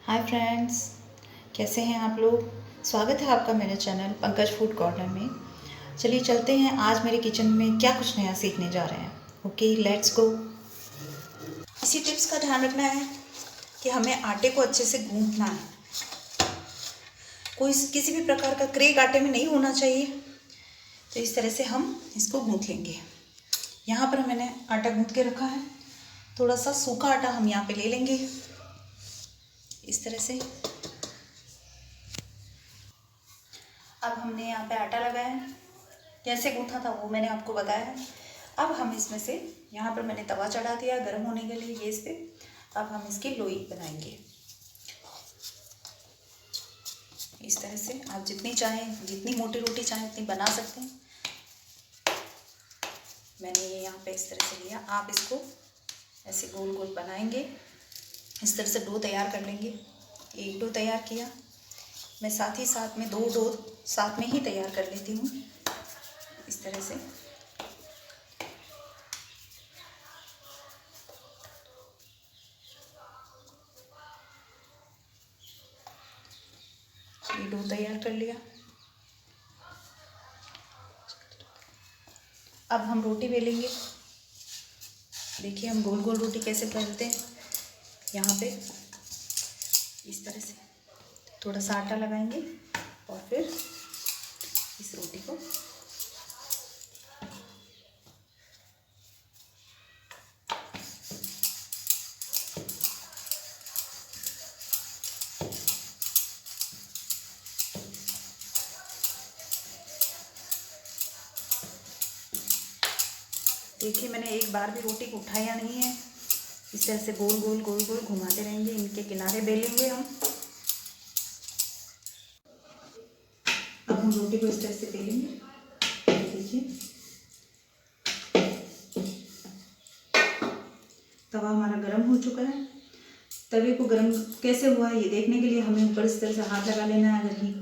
Hi friends, कैसे हैं आप लोग। स्वागत है आपका मेरे चैनल पंकज फूड कॉर्नर में। चलिए चलते हैं, आज मेरे किचन में क्या कुछ नया सीखने जा रहे हैं। Okay, let's go. इसी टिप्स का ध्यान रखना है कि हमें आटे को अच्छे से गूंथना है। कोई किसी भी प्रकार का क्रेक आटे में नहीं होना चाहिए। तो इस तरह से हम इसको गूंथ लेंगे। यहाँ पर मैंने आटा गूंथ के रखा है। थोड़ा सा सूखा आटा हम यहाँ पे ले लेंगे इस तरह से। अब हमने यहाँ पे आटा लगाया है, कैसे गूंथा था वो मैंने आपको बताया है। अब हम इसमें से, यहाँ पर मैंने तवा चढ़ा दिया गर्म होने के लिए गैस पे। अब हम इसकी लोई बनाएंगे इस तरह से। आप जितनी चाहें, जितनी मोटी रोटी चाहें उतनी बना सकते हैं। मैंने ये यहाँ पे इस तरह से लिया। आप इसको ऐसे गोल गोल बनाएंगे। इस तरह से डो तैयार कर लेंगे। एक डो तैयार किया, मैं साथ ही साथ में दो डो साथ में ही तैयार कर लेती हूँ इस तरह से। ये डो तैयार कर लिया। अब हम रोटी बेलेंगे। देखिए हम गोल गोल रोटी कैसे बेलते हैं। यहाँ पे इस तरह से थोड़ा सा आटा लगाएंगे और फिर इस रोटी को देखिए, मैंने एक बार भी रोटी को उठाया नहीं है। इस तरह से गोल गोल गोल गोल घुमाते रहेंगे। इनके किनारे बेलेंगे हम। अब हम रोटी को इस तरह से बेलेंगे। देखिए तवा हमारा गर्म हो चुका है। तवे को गर्म कैसे हुआ है ये देखने के लिए हमें ऊपर इस तरह से हाथ लगा लेना है।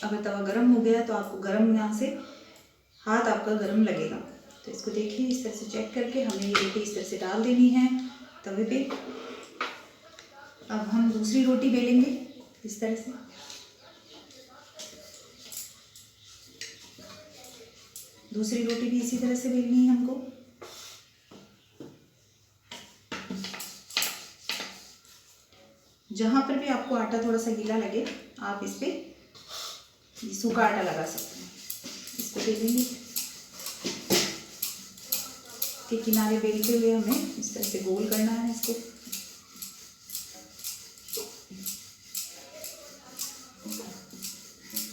अगर तवा गर्म हो गया तो आपको गर्म, यहाँ से हाथ आपका गर्म लगेगा। तो इसको देखिए, इस तरह से चेक करके हमें ये रोटी इस तरह से डाल देनी है तवे पे। अब हम दूसरी रोटी बेलेंगे इस तरह से। दूसरी रोटी भी इसी तरह से बेलनी है हमको। जहाँ पर भी आपको आटा थोड़ा सा गीला लगे, आप इस पे सूखा आटा लगा सकते हैं। इसको बेलेंगे के किनारे बेलते हुए हमें इस तरह से गोल करना है इसको।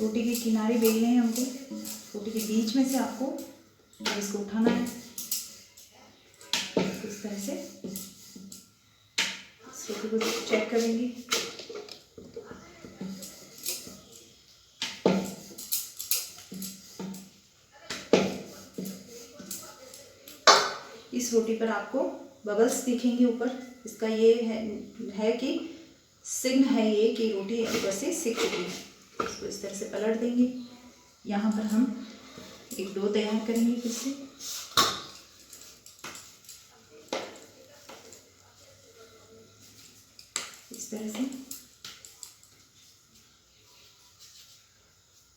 रोटी के किनारे बेलने हैं हमको। रोटी के बीच में से आपको इसको उठाना है इस तरह से। इस रोटी को चेक करेंगे। इस रोटी पर आपको बबल्स दिखेंगे ऊपर। इसका ये है कि सिग्न है ये कि रोटी ऊपर से सिक चुकी है। इसको इस तरह से पलट देंगे। यहाँ पर हम एक डो तैयार करेंगे फिर से। इस तरह से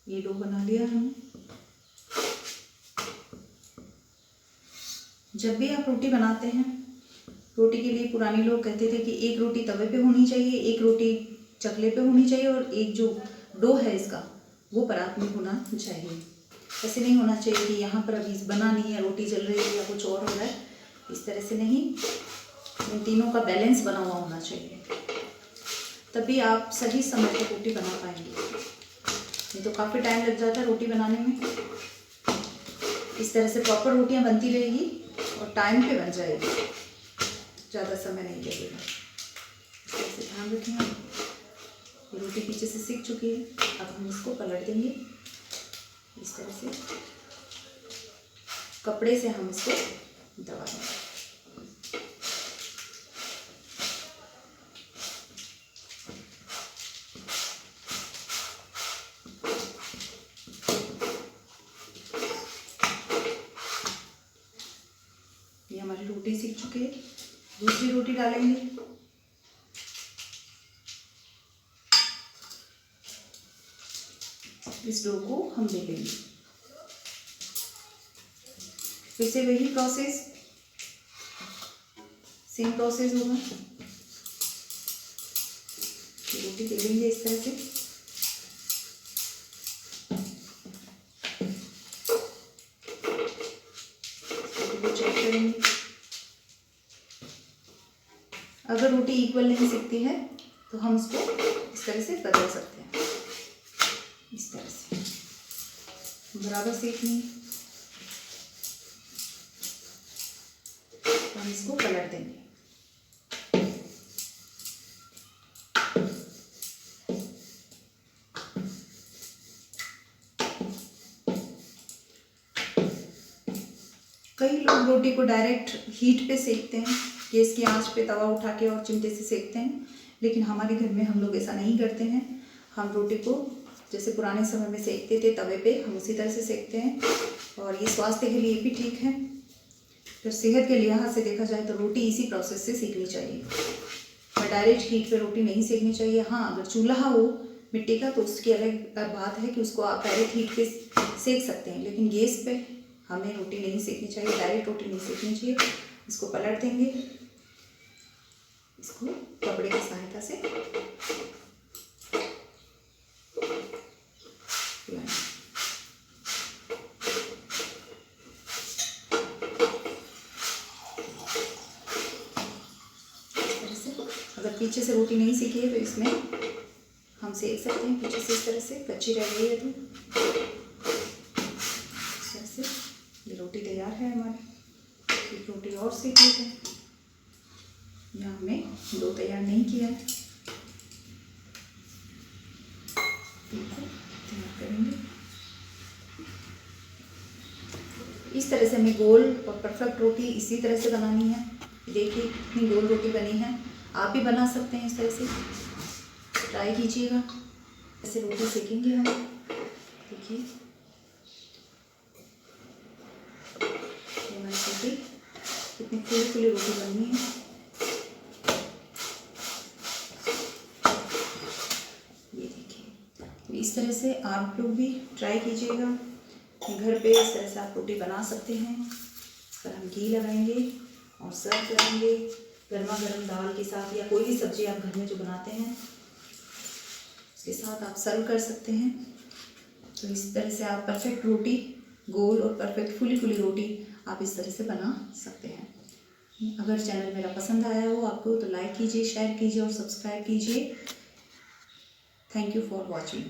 ये डो बना लिया हमने। जब भी आप रोटी बनाते हैं, रोटी के लिए पुराने लोग कहते थे कि एक रोटी तवे पे होनी चाहिए, एक रोटी चकले पे होनी चाहिए और एक जो डो है इसका वो परात में होना चाहिए। ऐसे नहीं होना चाहिए कि यहाँ पर अभी बना नहीं है, रोटी जल रही है या कुछ और हो रहा है। इस तरह से नहीं, इन तीनों का बैलेंस बना हुआ होना चाहिए, तभी आप सही समय पर रोटी बना पाएंगे। नहीं तो काफ़ी टाइम लग जाता है रोटी बनाने में। इस तरह से प्रॉपर रोटियाँ बनती रहेगी और टाइम पे बन जाएगी, ज़्यादा समय नहीं लगेगा। इस तरह से ध्यान रखें। ये रोटी पीछे से सिक चुकी है। अब हम इसको पलट देंगे इस तरह से। कपड़े से हम इसको दबा देंगे। ये हमारी रोटी सिक चुकी है। दूसरी रोटी डालेंगे। इस डो को हम ले लेंगे। फिर से वही प्रोसेस, सेम प्रोसेस होगा। रोटी ले लेंगे इस तरह से। चेक करेंगे, अगर रोटी इक्वल नहीं सिकती है तो हम इसको इस तरह से बदल सकते हैं। इस तरह से बराबर सेकनी है, तो हम इसको पलट देंगे। कई लोग रोटी को डायरेक्ट हीट पे सेकते हैं, गैस की आंच पे तवा उठा के और चिमटे से सेकते हैं, लेकिन हमारे घर में हम लोग ऐसा नहीं करते हैं। हम रोटी को जैसे पुराने समय में सेकते थे तवे पे, हम उसी तरह से सेकते हैं, और ये स्वास्थ्य के लिए भी ठीक है। तो सेहत के लिहाज से देखा जाए तो रोटी इसी प्रोसेस से सेकनी चाहिए, और डायरेक्ट हीट पे रोटी नहीं सेकनी चाहिए। हाँ, अगर चूल्हा हो मिट्टी का तो उसकी अलग बात है कि उसको आप डायरेक्ट हीट पे सेक सकते हैं, लेकिन गैस पे हमें रोटी नहीं सेकनी चाहिए, डायरेक्ट रोटी नहीं सेकनी चाहिए। इसको पलट देंगे, इसको कपड़े की सहायता से अगर पीछे से रोटी नहीं सेकी है तो इसमें हम सेक सकते हैं पीछे से। इस तरह से कच्ची रह गई है तो इस तरह से ये रोटी तैयार है हमारी। एक रोटी और सेक लेते हैं, यहाँ हमने दो तैयार नहीं किया है, तैयार करेंगे। इस तरह से हमें गोल और परफेक्ट रोटी इसी तरह से बनानी है। देखिए कितनी गोल रोटी बनी है, आप भी बना सकते हैं इस तरह से, ट्राई कीजिएगा। ऐसे रोटी सेकेंगे हम, देखिए हमारी रोटी कितनी फूली फूली रोटी बननी है। ये देखिए, इस तरह से आप लोग भी ट्राई कीजिएगा घर पे। इस तरह से आप रोटी बना सकते हैं। इस पर हम घी लगाएंगे और सर्व करेंगे गर्मा गर्म दाल के साथ, या कोई भी सब्जी आप घर में जो बनाते हैं उसके साथ आप सर्व कर सकते हैं। तो इस तरह से आप परफेक्ट रोटी, गोल और परफेक्ट फुली फुली रोटी आप इस तरह से बना सकते हैं। अगर चैनल मेरा पसंद आया हो आपको तो लाइक कीजिए, शेयर कीजिए और सब्सक्राइब कीजिए। Thank you for watching.